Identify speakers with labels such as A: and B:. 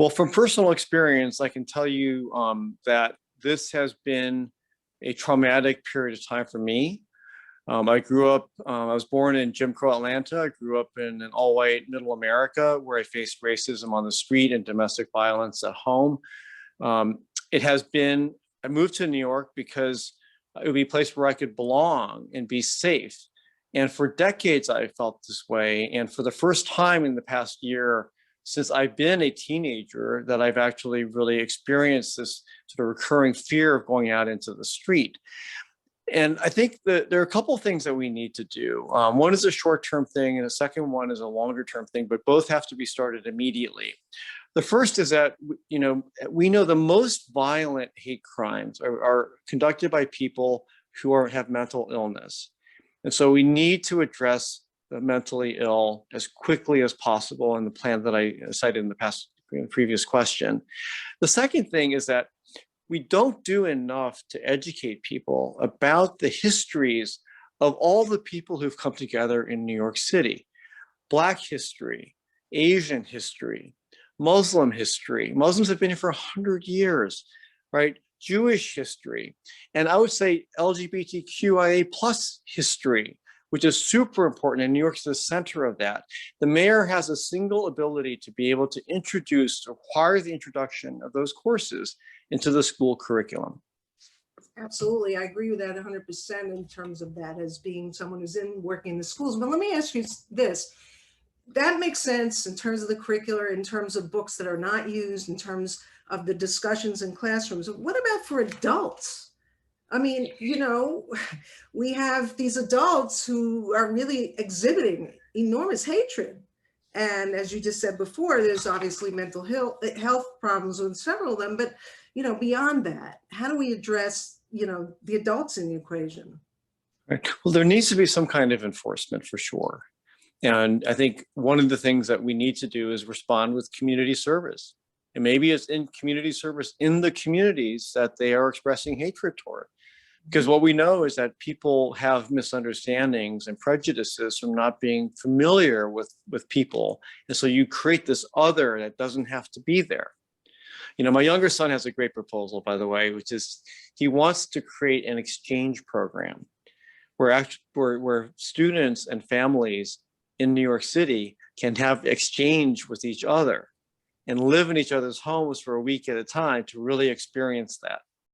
A: Well, from personal experience, I can tell you that this has been a traumatic period of time for me. I was born in Jim Crow Atlanta. I grew up in an all-white middle America where I faced racism on the street and domestic violence at home. I moved to New York because it would be a place where I could belong and be safe. And for decades, I felt this way. And for the first time in the past year, since I've been a teenager, that I've actually really experienced this sort of recurring fear of going out into the street. And I think that there are a couple of things that we need to do. One is a short-term thing, and the second one is a longer-term thing, but both have to be started immediately. The first is that, we know the most violent hate crimes are conducted by people who have mental illness. And so we need to address the mentally ill as quickly as possible in the plan that I cited in the previous question. The second thing is that we don't do enough to educate people about the histories of all the people who've come together in New York City. Black history, Asian history, Muslim history. Muslims have been here for 100 years, right? Jewish history. And I would say LGBTQIA plus history, which is super important, and New York's the center of that. The mayor has a single ability to be able to require the introduction of those courses into the school curriculum.
B: Absolutely, I agree with that 100% in terms of that as being someone who's working in the schools. But let me ask you this. That makes sense in terms of the curricular, in terms of books that are not used, in terms of the discussions in classrooms. What about for adults? I mean, we have these adults who are really exhibiting enormous hatred. And as you just said before, there's obviously mental health problems with several of them, but beyond that, how do we address, the adults in the equation?
A: Right. Well, there needs to be some kind of enforcement for sure. And I think one of the things that we need to do is respond with community service. And maybe it's in community service in the communities that they are expressing hatred toward. Because what we know is that people have misunderstandings and prejudices from not being familiar with people. And so you create this other that doesn't have to be there. My younger son has a great proposal, by the way, which is he wants to create an exchange program where students and families in New York City can have exchange with each other and live in each other's homes for a week at a time to really experience that.